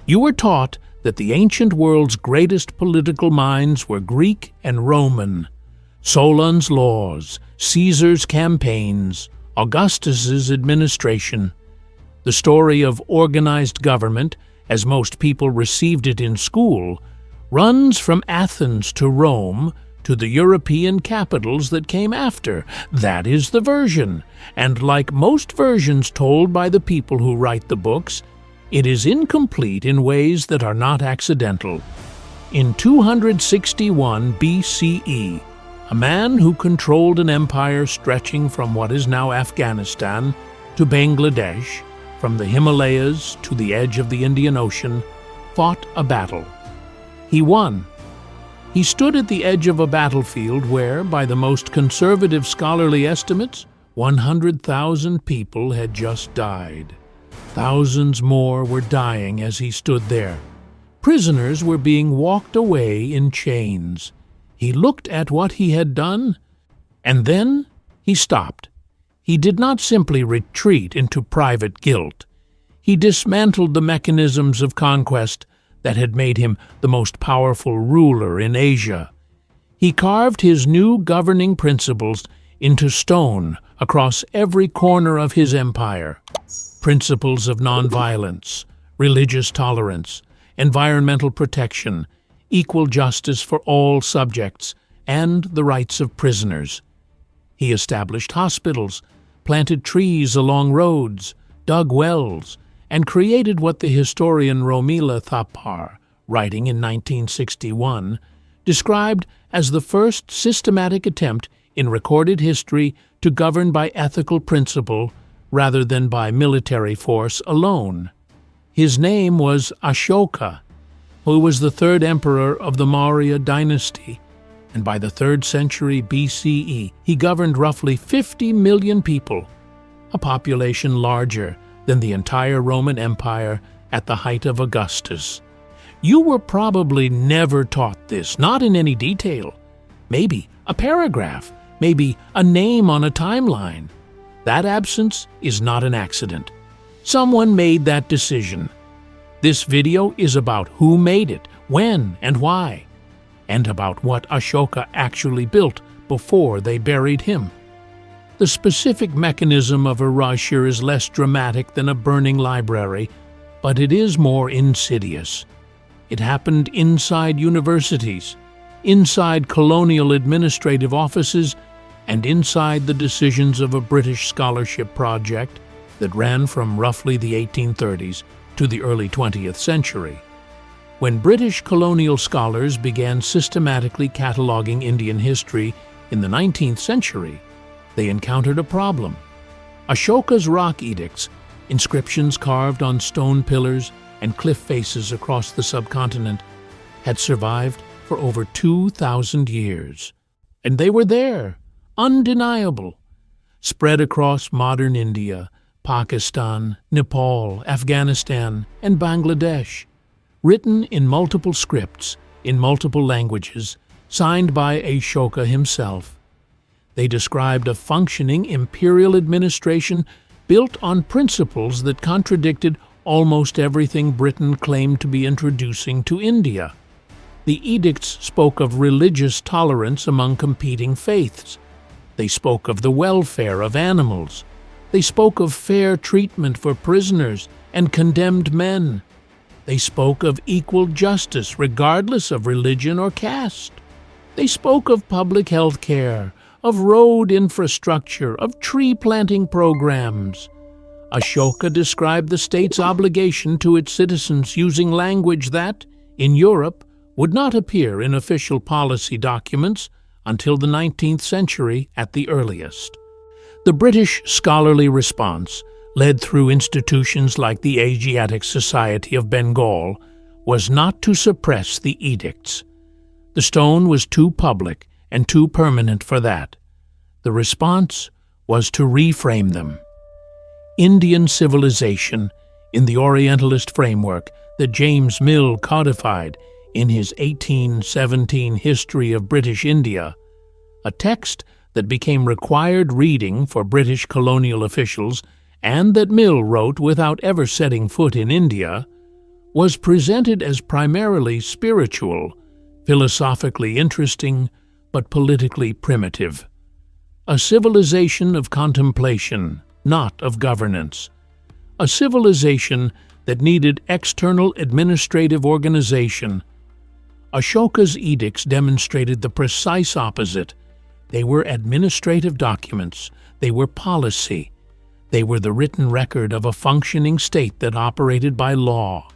You were taught that the ancient world's greatest political minds were Greek and Roman. Solon's laws, Caesar's campaigns, Augustus's administration. The story of organized government, as most people received it in school, runs from Athens to Rome to the European capitals that came after. That is the version, and like most versions told by the people who write the books, it is incomplete in ways that are not accidental. In 261 BCE, a man who controlled an empire stretching from what is now Afghanistan to Bangladesh, from the Himalayas to the edge of the Indian Ocean, fought a battle. He won. He stood at the edge of a battlefield where, by the most conservative scholarly estimates, 100,000 people had just died. Thousands more were dying as he stood there. Prisoners were being walked away in chains. He looked at what he had done, and then he stopped. He did not simply retreat into private guilt. He dismantled the mechanisms of conquest that had made him the most powerful ruler in Asia. He carved his new governing principles into stone across every corner of his empire. Principles of nonviolence, religious tolerance, environmental protection, equal justice for all subjects, and the rights of prisoners. He established hospitals, planted trees along roads, dug wells, and created what the historian Romila Thapar, writing in 1961, described as the first systematic attempt in recorded history to govern by ethical principle rather than by military force alone. His name was Ashoka, who was the third emperor of the Maurya dynasty, and by the 3rd century BCE he governed roughly 50 million people, a population larger than the entire Roman Empire at the height of Augustus. You were probably never taught this, not in any detail. Maybe a paragraph, maybe a name on a timeline. That absence is not an accident. Someone made that decision. This video is about who made it, when and why, and about what Ashoka actually built before they buried him. The specific mechanism of erasure is less dramatic than a burning library, but it is more insidious. It happened inside universities, inside colonial administrative offices, and inside the decisions of a British scholarship project that ran from roughly the 1830s to the early 20th century. When British colonial scholars began systematically cataloging Indian history in the 19th century, they encountered a problem. Ashoka's rock edicts, inscriptions carved on stone pillars and cliff faces across the subcontinent, had survived for over 2,000 years. And they were there, undeniable, spread across modern India, Pakistan, Nepal, Afghanistan, and Bangladesh, written in multiple scripts, in multiple languages, signed by Ashoka himself. They described a functioning imperial administration built on principles that contradicted almost everything Britain claimed to be introducing to India. The edicts spoke of religious tolerance among competing faiths. They spoke of the welfare of animals. They spoke of fair treatment for prisoners and condemned men. They spoke of equal justice regardless of religion or caste. They spoke of public health care, of road infrastructure, of tree planting programs. Ashoka described the state's obligation to its citizens using language that, in Europe, would not appear in official policy documents until the 19th century at the earliest. The British scholarly response, led through institutions like the Asiatic Society of Bengal, was not to suppress the edicts. The stone was too public and too permanent for that. The response was to reframe them. Indian civilization, in the Orientalist framework that James Mill codified in his 1817 History of British India, a text that became required reading for British colonial officials and that Mill wrote without ever setting foot in India, was presented as primarily spiritual, philosophically interesting, but politically primitive. A civilization of contemplation, not of governance. A civilization that needed external administrative organization. Ashoka's edicts demonstrated the precise opposite. They were administrative documents. They were policy. They were the written record of a functioning state that operated by law.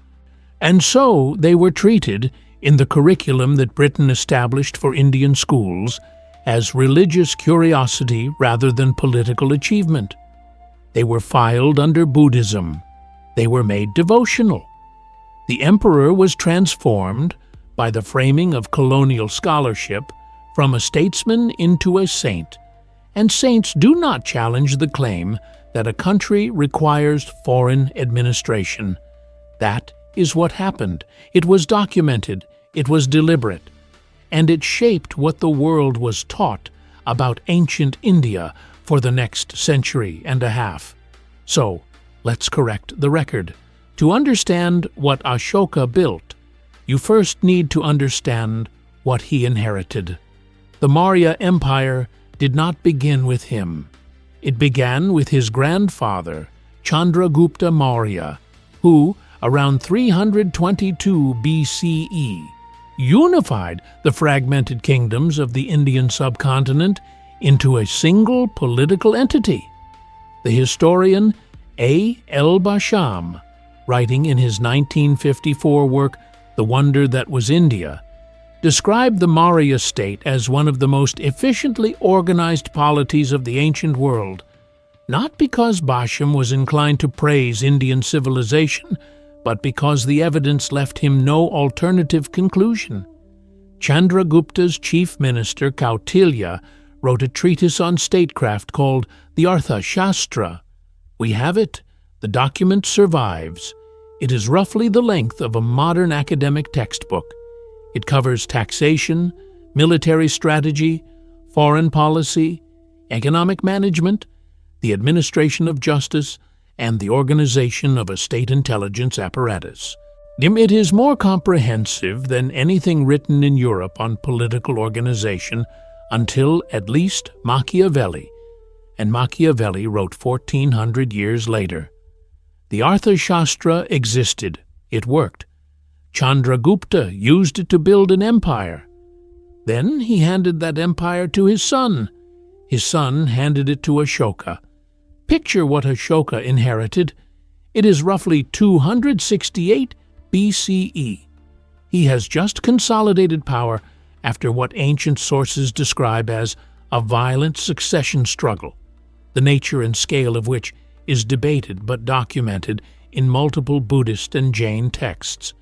And so they were treated, in the curriculum that Britain established for Indian schools, as religious curiosity rather than political achievement. They were filed under Buddhism. They were made devotional. The emperor was transformed, by the framing of colonial scholarship, from a statesman into a saint. And saints do not challenge the claim that a country requires foreign administration. That is what happened. It was documented. It was deliberate. And it shaped what the world was taught about ancient India for the next century and a half. So, let's correct the record. To understand what Ashoka built, you first need to understand what he inherited. The Maurya Empire did not begin with him. It began with his grandfather, Chandragupta Maurya, who, around 322 BCE, unified the fragmented kingdoms of the Indian subcontinent into a single political entity. The historian A. L. Basham, writing in his 1954 work The Wonder That Was India, described the Maurya state as one of the most efficiently organized polities of the ancient world, not because Basham was inclined to praise Indian civilization, but because the evidence left him no alternative conclusion. Chandragupta's chief minister, Kautilya, wrote a treatise on statecraft called the Arthashastra. We have it. The document survives. It is roughly the length of a modern academic textbook. It covers taxation, military strategy, foreign policy, economic management, the administration of justice, and the organization of a state intelligence apparatus. It is more comprehensive than anything written in Europe on political organization until at least Machiavelli, and Machiavelli wrote 1400 years later. The Arthashastra existed. It worked. Chandragupta used it to build an empire. Then he handed that empire to his son. His son handed it to Ashoka. Picture what Ashoka inherited. It is roughly 268 BCE. He has just consolidated power after what ancient sources describe as a violent succession struggle, the nature and scale of which is debated but documented in multiple Buddhist and Jain texts.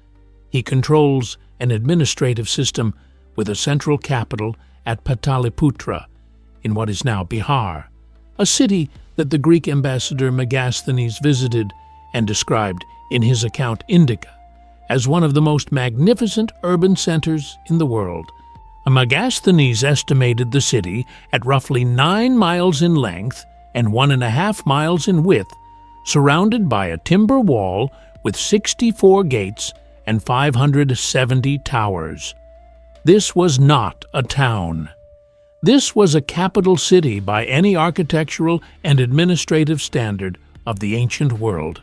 He controls an administrative system with a central capital at Pataliputra, in what is now Bihar, a city that the Greek ambassador Megasthenes visited and described in his account Indica as one of the most magnificent urban centers in the world. Megasthenes estimated the city at roughly 9 miles in length and 1.5 miles in width, surrounded by a timber wall with 64 gates and 570 towers. This was not a town. This was a capital city by any architectural and administrative standard of the ancient world.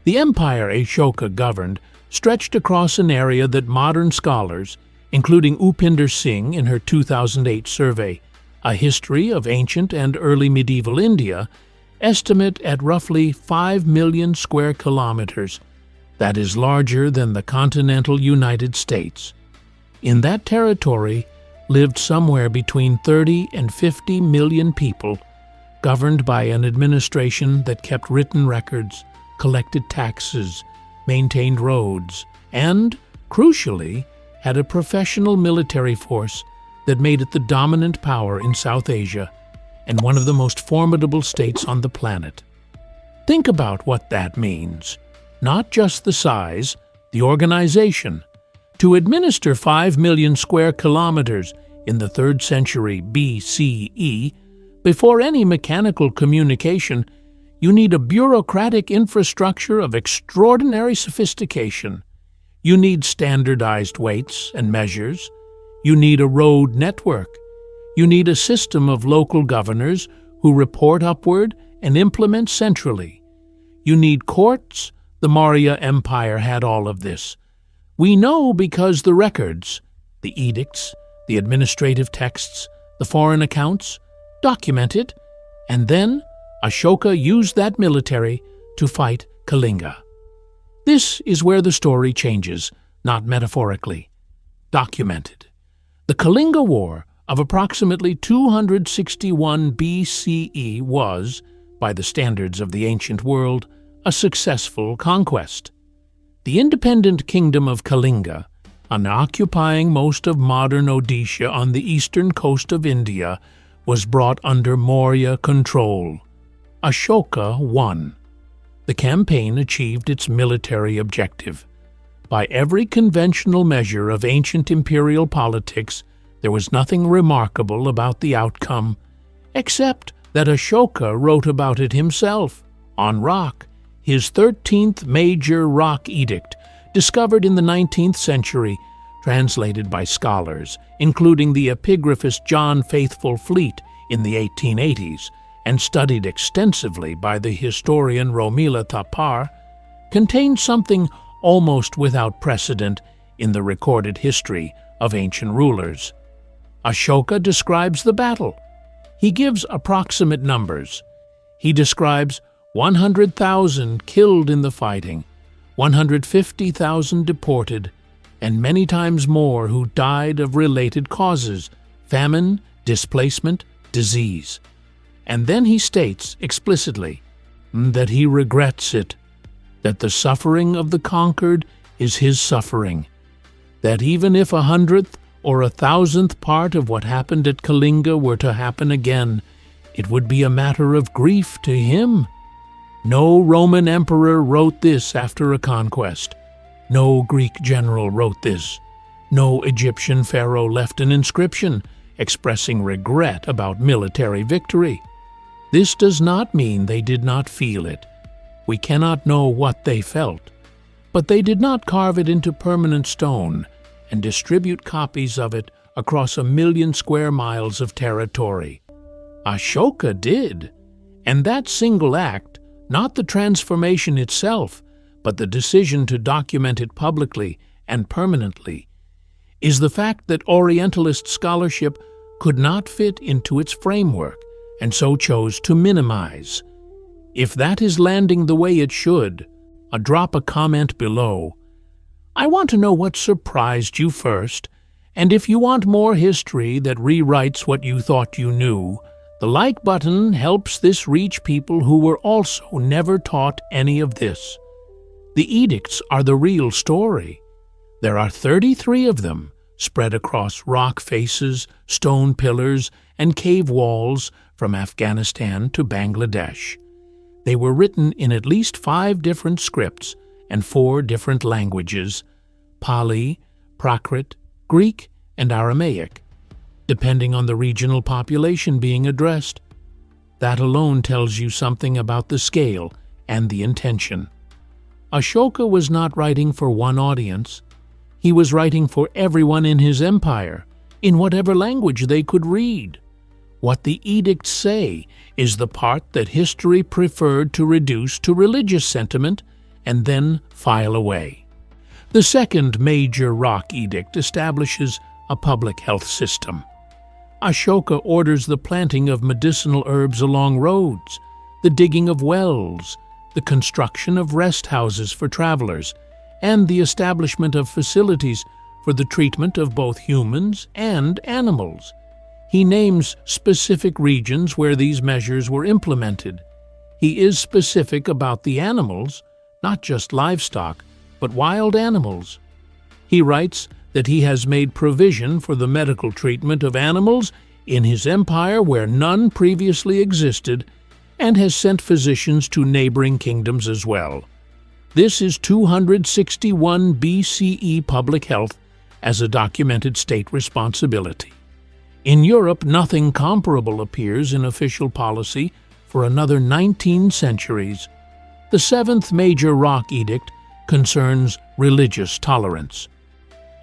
The empire Ashoka governed stretched across an area that modern scholars, including Upinder Singh in her 2008 survey, A History of Ancient and Early Medieval India, estimate at roughly 5 million square kilometers. That is larger than the continental United States. In that territory lived somewhere between 30 and 50 million people, governed by an administration that kept written records, collected taxes, maintained roads, and, crucially, had a professional military force that made it the dominant power in South Asia and one of the most formidable states on the planet. Think about what that means. Not just the size, the organization. To administer 5 million square kilometers in the 3rd century BCE, before any mechanical communication, you need a bureaucratic infrastructure of extraordinary sophistication. You need standardized weights and measures. You need a road network. You need a system of local governors who report upward and implement centrally. You need courts. The Maurya Empire had all of this. We know because the records, the edicts, the administrative texts, the foreign accounts, document it, and then Ashoka used that military to fight Kalinga. This is where the story changes, not metaphorically. Documented. The Kalinga War of approximately 261 BCE was, by the standards of the ancient world, a successful conquest. The independent kingdom of Kalinga, occupying most of modern Odisha on the eastern coast of India, was brought under Maurya control. Ashoka won. The campaign achieved its military objective. By every conventional measure of ancient imperial politics, there was nothing remarkable about the outcome, except that Ashoka wrote about it himself, on rock, his 13th major rock edict, discovered in the 19th century, translated by scholars, including the epigraphist John Faithful Fleet in the 1880s, and studied extensively by the historian Romila Thapar, contains something almost without precedent in the recorded history of ancient rulers. Ashoka describes the battle. He gives approximate numbers. He describes 100,000 killed in the fighting, 150,000 deported, and many times more who died of related causes, famine, displacement, disease. And then he states explicitly that he regrets it, that the suffering of the conquered is his suffering, that even if 100th or 1,000th part of what happened at Kalinga were to happen again, it would be a matter of grief to him. No Roman emperor wrote this after a conquest. No Greek general wrote this. No Egyptian pharaoh left an inscription expressing regret about military victory. This does not mean they did not feel it. We cannot know what they felt, but they did not carve it into permanent stone and distribute copies of it across 1 million square miles of territory. Ashoka did, and that single act, not the transformation itself, but the decision to document it publicly and permanently, is the fact that Orientalist scholarship could not fit into its framework and so chose to minimize. If that is landing the way it should, drop a comment below. I want to know what surprised you first, and if you want more history that rewrites what you thought you knew, the like button helps this reach people who were also never taught any of this. The edicts are the real story. There are 33 of them, spread across rock faces, stone pillars, and cave walls from Afghanistan to Bangladesh. They were written in at least 5 different scripts and 4 different languages: Pali, Prakrit, Greek, and Aramaic, depending on the regional population being addressed. That alone tells you something about the scale and the intention. Ashoka was not writing for one audience. He was writing for everyone in his empire, in whatever language they could read. What the edicts say is the part that history preferred to reduce to religious sentiment and then file away. The second major rock edict establishes a public health system. Ashoka orders the planting of medicinal herbs along roads, the digging of wells, the construction of rest houses for travelers, and the establishment of facilities for the treatment of both humans and animals. He names specific regions where these measures were implemented. He is specific about the animals, not just livestock, but wild animals. He writes that he has made provision for the medical treatment of animals in his empire where none previously existed, and has sent physicians to neighboring kingdoms as well. This is 261 BCE public health as a documented state responsibility. In Europe, nothing comparable appears in official policy for another 19 centuries. The seventh major rock edict concerns religious tolerance.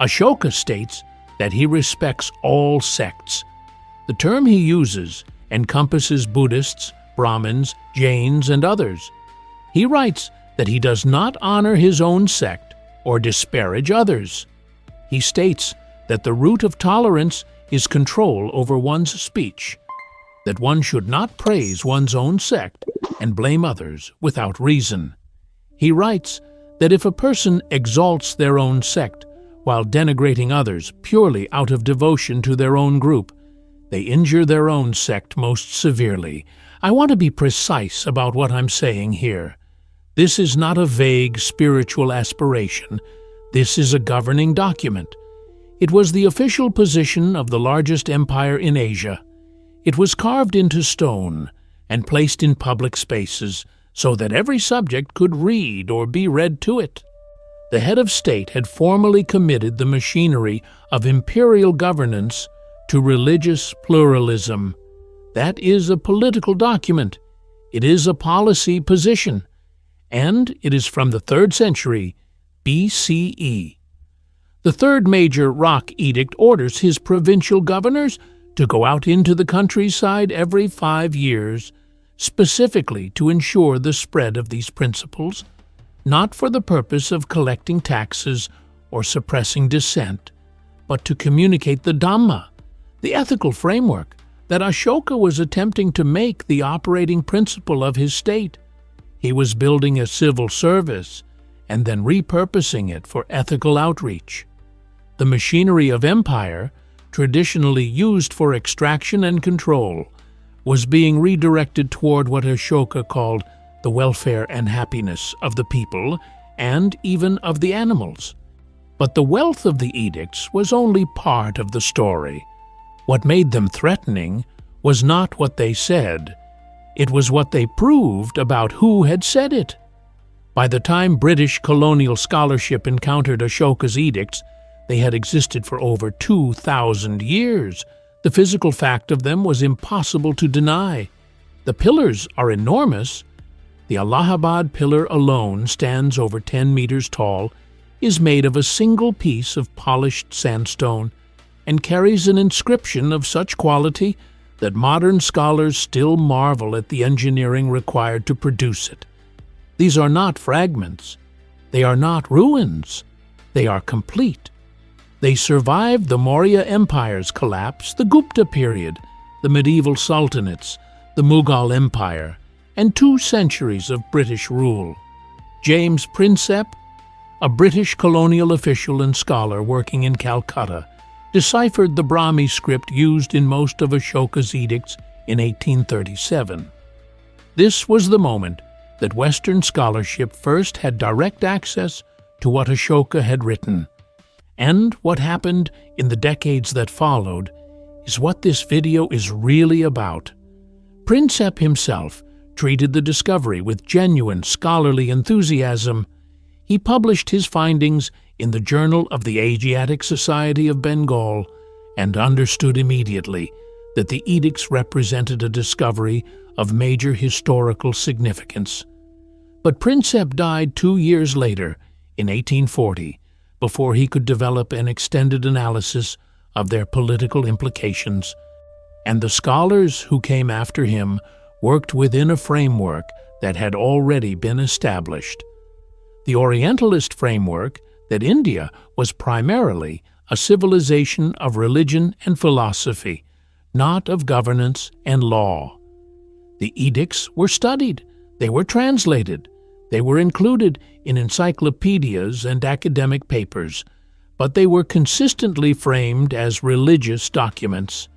Ashoka states that he respects all sects. The term he uses encompasses Buddhists, Brahmins, Jains, and others. He writes that he does not honor his own sect or disparage others. He states that the root of tolerance is control over one's speech, that one should not praise one's own sect and blame others without reason. He writes that if a person exalts their own sect while denigrating others purely out of devotion to their own group, they injure their own sect most severely. I want to be precise about what I'm saying here. This is not a vague spiritual aspiration. This is a governing document. It was the official position of the largest empire in Asia. It was carved into stone and placed in public spaces so that every subject could read or be read to it. The head of state had formally committed the machinery of imperial governance to religious pluralism. That is a political document. It is a policy position. And it is from the 3rd century BCE. The third major rock edict orders his provincial governors to go out into the countryside every 5 years, specifically to ensure the spread of these principles, not for the purpose of collecting taxes or suppressing dissent, but to communicate the Dhamma, the ethical framework that Ashoka was attempting to make the operating principle of his state. He was building a civil service and then repurposing it for ethical outreach. The machinery of empire, traditionally used for extraction and control, was being redirected toward what Ashoka called the welfare and happiness of the people and even of the animals. But the wealth of the edicts was only part of the story. What made them threatening was not what they said. It was what they proved about who had said it. By the time British colonial scholarship encountered Ashoka's edicts, they had existed for over 2,000 years. The physical fact of them was impossible to deny. The pillars are enormous. The Allahabad pillar alone stands over 10 meters tall, is made of a single piece of polished sandstone, and carries an inscription of such quality that modern scholars still marvel at the engineering required to produce it. These are not fragments. They are not ruins. They are complete. They survived the Maurya Empire's collapse, the Gupta period, the medieval sultanates, the Mughal Empire, and 2 centuries of British rule. James Prinsep, a British colonial official and scholar working in Calcutta, deciphered the Brahmi script used in most of Ashoka's edicts in 1837. This was the moment that Western scholarship first had direct access to what Ashoka had written. And what happened in the decades that followed is what this video is really about. Prinsep himself treated the discovery with genuine scholarly enthusiasm. He published his findings in the Journal of the Asiatic Society of Bengal and understood immediately that the edicts represented a discovery of major historical significance. But Prinsep died 2 years later, in 1840, before he could develop an extended analysis of their political implications, and the scholars who came after him worked within a framework that had already been established. The Orientalist framework that India was primarily a civilization of religion and philosophy, not of governance and law. The edicts were studied, they were translated, they were included in encyclopedias and academic papers, but they were consistently framed as religious documents.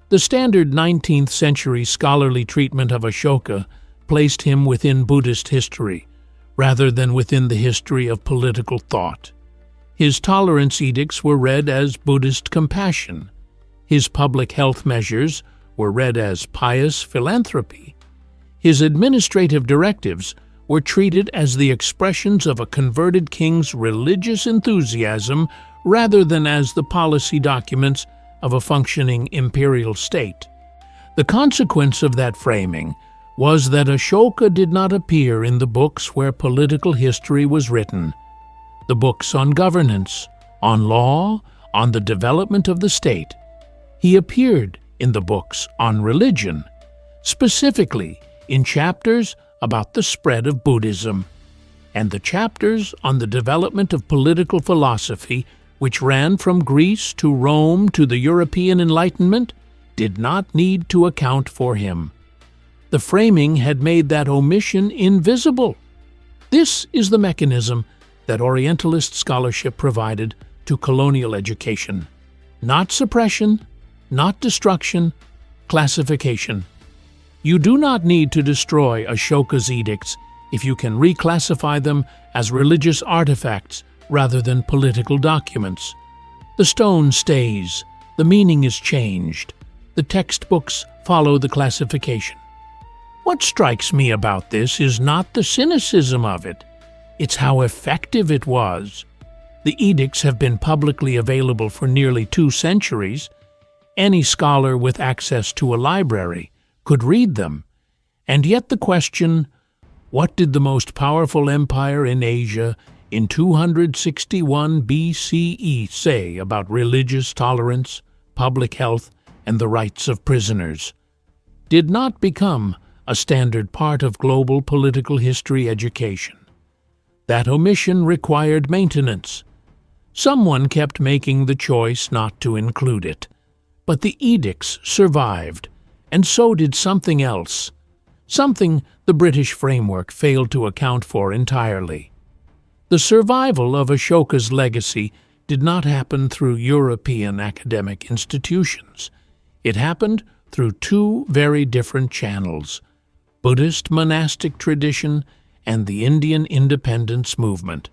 The standard 19th century scholarly treatment of Ashoka placed him within Buddhist history, rather than within the history of political thought. His tolerance edicts were read as Buddhist compassion. His public health measures were read as pious philanthropy. His administrative directives were treated as the expressions of a converted king's religious enthusiasm rather than as the policy documents of a functioning imperial state. The consequence of that framing was that Ashoka did not appear in the books where political history was written. the books on governance, on law, on the development of the state. He appeared in the books on religion, specifically in chapters about the spread of Buddhism, and the chapters on the development of political philosophy, which ran from Greece to Rome to the European Enlightenment, did not need to account for him. The framing had made that omission invisible. This is the mechanism that Orientalist scholarship provided to colonial education. Not suppression, not destruction, classification. You do not need to destroy Ashoka's edicts if you can reclassify them as religious artifacts rather than political documents. The stone stays, the meaning is changed, the textbooks follow the classification. What strikes me about this is not the cynicism of it, it's how effective it was. The edicts have been publicly available for nearly 2 centuries. Any scholar with access to a library could read them. And yet the question, what did the most powerful empire in Asia in 261 BCE say about religious tolerance, public health, and the rights of prisoners, did not become a standard part of global political history education. That omission required maintenance. Someone kept making the choice not to include it. But the edicts survived, and so did something else, something the British framework failed to account for entirely. The survival of Ashoka's legacy did not happen through European academic institutions. It happened through 2 very different channels: Buddhist monastic tradition and the Indian independence movement.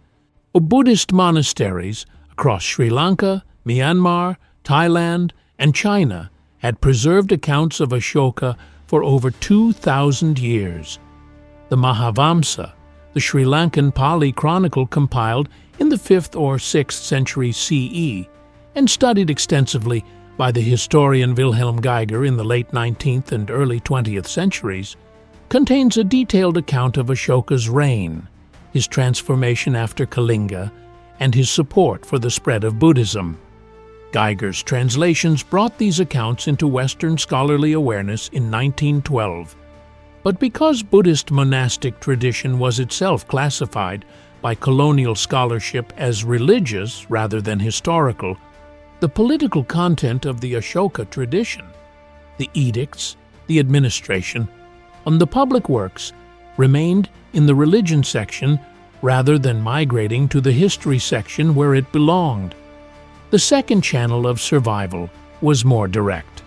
Buddhist monasteries across Sri Lanka, Myanmar, Thailand, and China had preserved accounts of Ashoka for over 2,000 years. The Mahavamsa, the Sri Lankan Pali chronicle compiled in the 5th or 6th century CE and studied extensively by the historian Wilhelm Geiger in the late 19th and early 20th centuries, contains a detailed account of Ashoka's reign, his transformation after Kalinga, and his support for the spread of Buddhism. Geiger's translations brought these accounts into Western scholarly awareness in 1912. But because Buddhist monastic tradition was itself classified by colonial scholarship as religious rather than historical, the political content of the Ashoka tradition, the edicts, the administration, and the public works remained in the religion section rather than migrating to the history section where it belonged. The second channel of survival was more direct.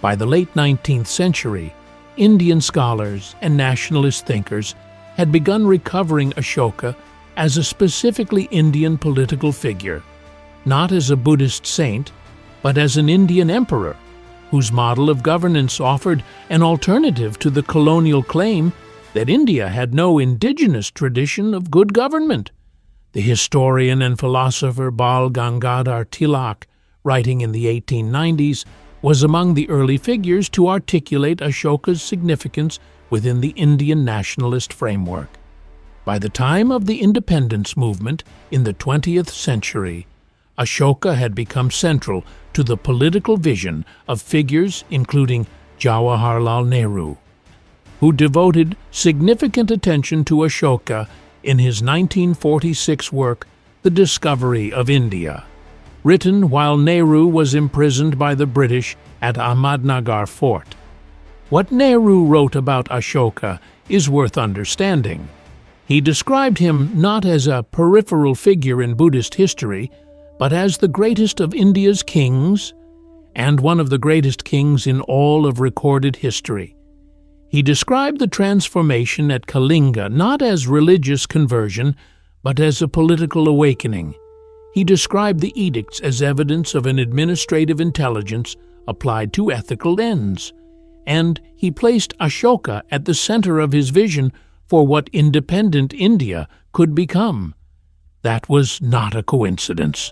By the late 19th century, Indian scholars and nationalist thinkers had begun recovering Ashoka as a specifically Indian political figure, not as a Buddhist saint, but as an Indian emperor, whose model of governance offered an alternative to the colonial claim that India had no indigenous tradition of good government. The historian and philosopher Bal Gangadhar Tilak, writing in the 1890s, was among the early figures to articulate Ashoka's significance within the Indian nationalist framework. By the time of the independence movement in the 20th century, Ashoka had become central to the political vision of figures including Jawaharlal Nehru, who devoted significant attention to Ashoka in his 1946 work, The Discovery of India, written while Nehru was imprisoned by the British at Ahmadnagar Fort. What Nehru wrote about Ashoka is worth understanding. He described him not as a peripheral figure in Buddhist history, but as the greatest of India's kings, and one of the greatest kings in all of recorded history. He described the transformation at Kalinga not as religious conversion, but as a political awakening. He described the edicts as evidence of an administrative intelligence applied to ethical ends, and he placed Ashoka at the center of his vision for what independent India could become. That was not a coincidence.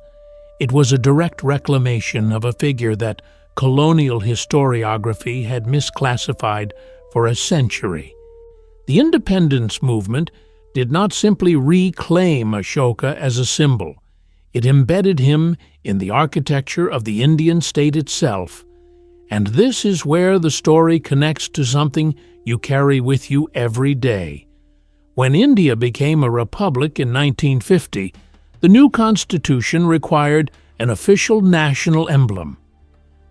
It was a direct reclamation of a figure that colonial historiography had misclassified for a century. The independence movement did not simply reclaim Ashoka as a symbol. It embedded him in the architecture of the Indian state itself. And this is where the story connects to something you carry with you every day. When India became a republic in 1950, the new constitution required an official national emblem.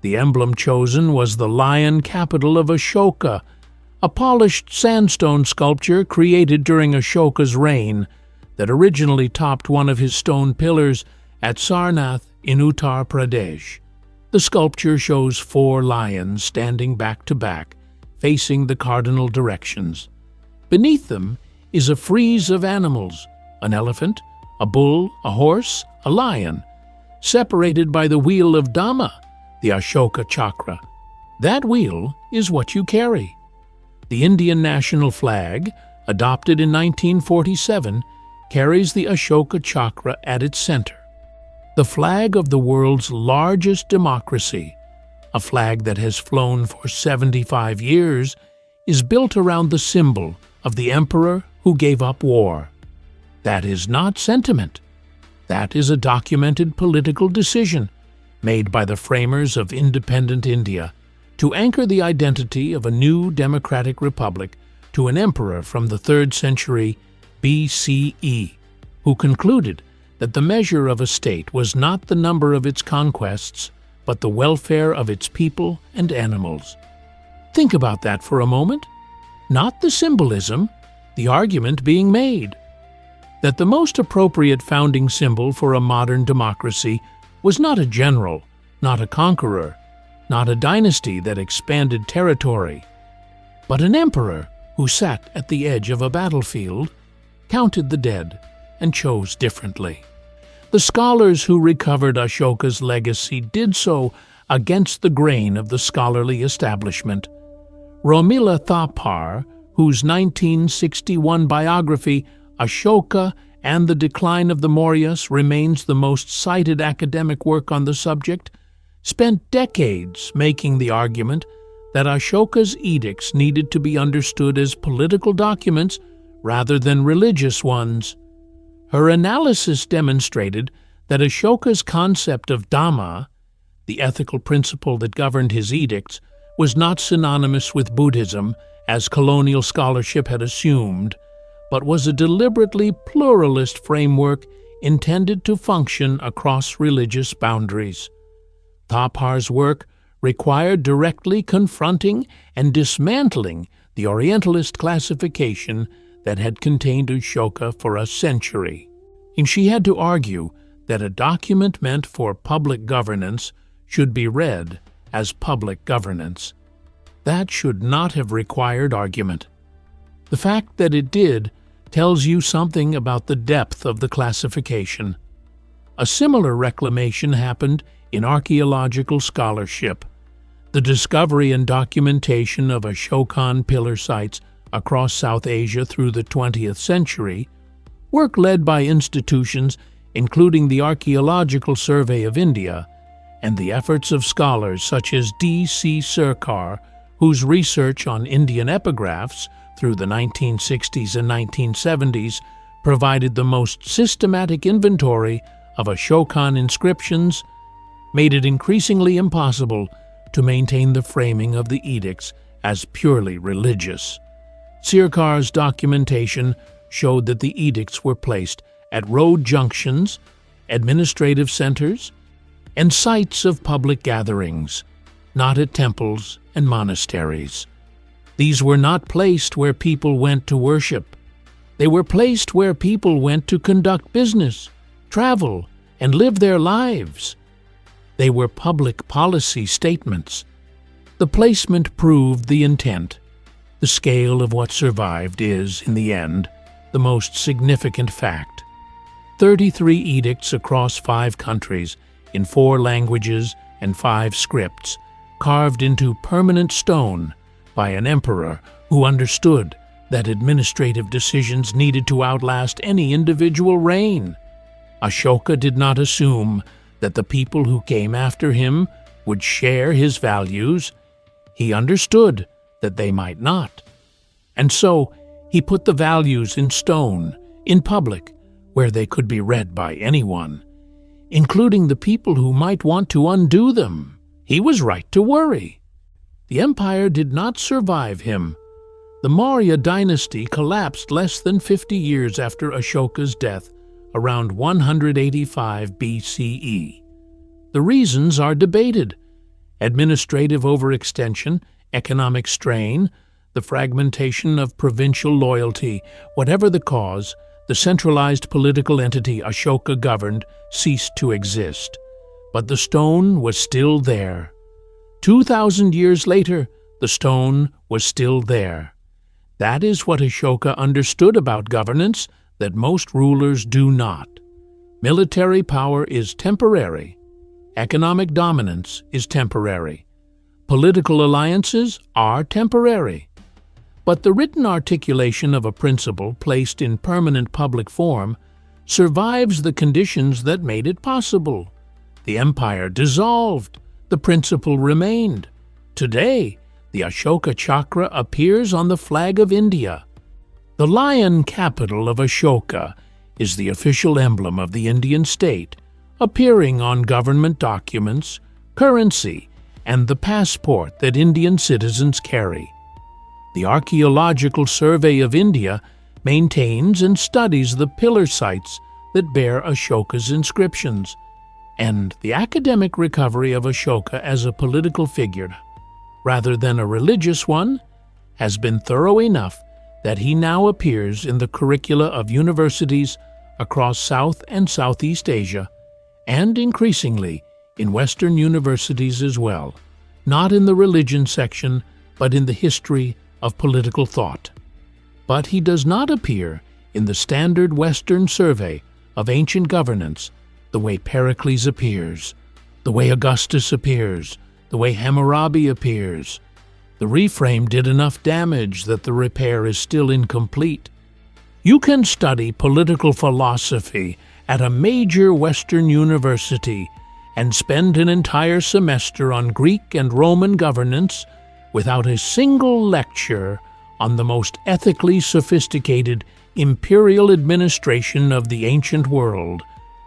The emblem chosen was the lion capital of Ashoka, a polished sandstone sculpture created during Ashoka's reign that originally topped one of his stone pillars at Sarnath in Uttar Pradesh. The sculpture shows 4 lions standing back to back, facing the cardinal directions. Beneath them is a frieze of animals: an elephant, a bull, a horse, a lion, separated by the wheel of Dhamma, the Ashoka chakra. That wheel is what you carry. The Indian national flag, adopted in 1947, carries the Ashoka chakra at its center. The flag of the world's largest democracy, a flag that has flown for 75 years, is built around the symbol of the emperor who gave up war. That is not sentiment. That is a documented political decision made by the framers of independent India to anchor the identity of a new democratic republic to an emperor from the 3rd century BCE, who concluded that the measure of a state was not the number of its conquests, but the welfare of its people and animals. Think about that for a moment. Not the symbolism, the argument being made that the most appropriate founding symbol for a modern democracy was not a general, not a conqueror, not a dynasty that expanded territory, but an emperor who sat at the edge of a battlefield, counted the dead, and chose differently. The scholars who recovered Ashoka's legacy did so against the grain of the scholarly establishment. Romila Thapar, whose 1961 biography, Ashoka and the Decline of the Mauryas, remains the most cited academic work on the subject, spent decades making the argument that Ashoka's edicts needed to be understood as political documents rather than religious ones. Her analysis demonstrated that Ashoka's concept of Dhamma, the ethical principle that governed his edicts, was not synonymous with Buddhism, as colonial scholarship had assumed, but was a deliberately pluralist framework intended to function across religious boundaries. Thapar's work required directly confronting and dismantling the Orientalist classification that had contained Ashoka for a century. And she had to argue that a document meant for public governance should be read as public governance. That should not have required argument. The fact that it did tells you something about the depth of the classification. A similar reclamation happened in archaeological scholarship. The discovery and documentation of Ashokan pillar sites across South Asia through the 20th century, work led by institutions including the Archaeological Survey of India, and the efforts of scholars such as D.C. Surkar, whose research on Indian epigraphs through the 1960s and 1970s provided the most systematic inventory of Ashokan inscriptions, made it increasingly impossible to maintain the framing of the edicts as purely religious. Sirkar's documentation showed that the edicts were placed at road junctions, administrative centers, and sites of public gatherings, not at temples and monasteries. These were not placed where people went to worship. They were placed where people went to conduct business, travel, and live their lives. They were public policy statements. The placement proved the intent. The scale of what survived is, in the end, the most significant fact. 33 edicts across 5 countries, in 4 languages and 5 scripts, carved into permanent stone by an emperor who understood that administrative decisions needed to outlast any individual reign. Ashoka did not assume that the people who came after him would share his values. He understood that they might not. And so, He put the values in stone, in public, where they could be read by anyone, including the people who might want to undo them. He was right to worry. The empire did not survive him. The Maurya dynasty collapsed less than 50 years after Ashoka's death, around 185 BCE. The reasons are debated: administrative overextension, economic strain, the fragmentation of provincial loyalty. Whatever the cause, the centralized political entity Ashoka governed ceased to exist. But the stone was still there. 2,000 years later, the stone was still there. That is what Ashoka understood about governance that most rulers do not. Military power is temporary. Economic dominance is temporary. Political alliances are temporary. But the written articulation of a principle placed in permanent public form survives the conditions that made it possible. The empire dissolved. The principle remained. Today, the Ashoka Chakra appears on the flag of India. The lion capital of Ashoka is the official emblem of the Indian state, appearing on government documents, currency, and the passport that Indian citizens carry. The Archaeological Survey of India maintains and studies the pillar sites that bear Ashoka's inscriptions, and the academic recovery of Ashoka as a political figure, rather than a religious one, has been thorough enough that he now appears in the curricula of universities across South and Southeast Asia, and increasingly in Western universities as well, not in the religion section, but in the history of political thought. But he does not appear in the standard Western survey of ancient governance the way Pericles appears, the way Augustus appears, the way Hammurabi appears. The reframe did enough damage that the repair is still incomplete. You can study political philosophy at a major Western university and spend an entire semester on Greek and Roman governance without a single lecture on the most ethically sophisticated imperial administration of the ancient world,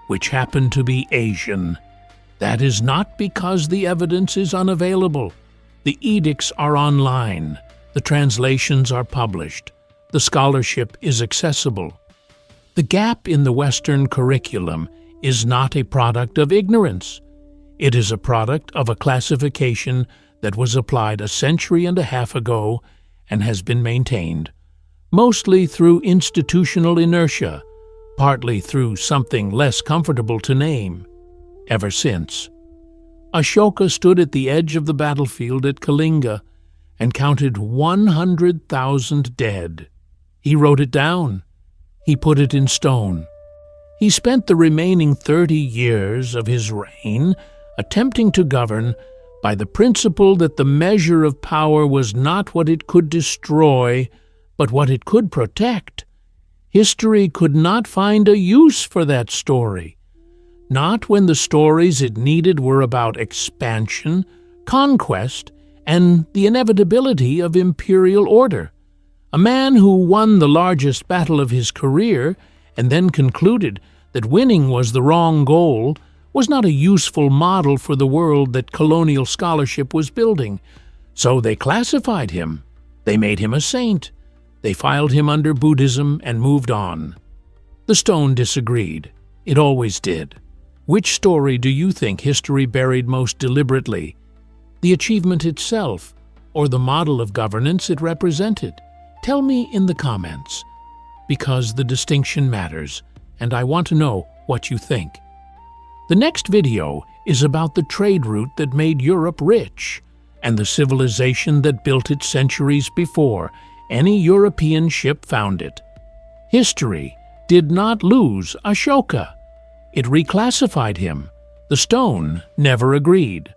which happened to be Asian. That is not because the evidence is unavailable. The edicts are online, the translations are published, the scholarship is accessible. The gap in the Western curriculum is not a product of ignorance. It is a product of a classification that was applied a century and a half ago and has been maintained, mostly through institutional inertia, partly through something less comfortable to name, ever since. Ashoka stood at the edge of the battlefield at Kalinga and counted 100,000 dead. He wrote it down. He put it in stone. He spent the remaining 30 years of his reign attempting to govern by the principle that the measure of power was not what it could destroy, but what it could protect. History could not find a use for that story, not when the stories it needed were about expansion, conquest, and the inevitability of imperial order. A man who won the largest battle of his career and then concluded that winning was the wrong goal was not a useful model for the world that colonial scholarship was building. So they classified him. They made him a saint. They filed him under Buddhism and moved on. The stone disagreed. It always did. Which story do you think history buried most deliberately? The achievement itself, or the model of governance it represented? Tell me in the comments, because the distinction matters, and I want to know what you think. The next video is about the trade route that made Europe rich, and the civilization that built it centuries before any European ship found it. History did not lose Ashoka. It reclassified him. The stone never agreed.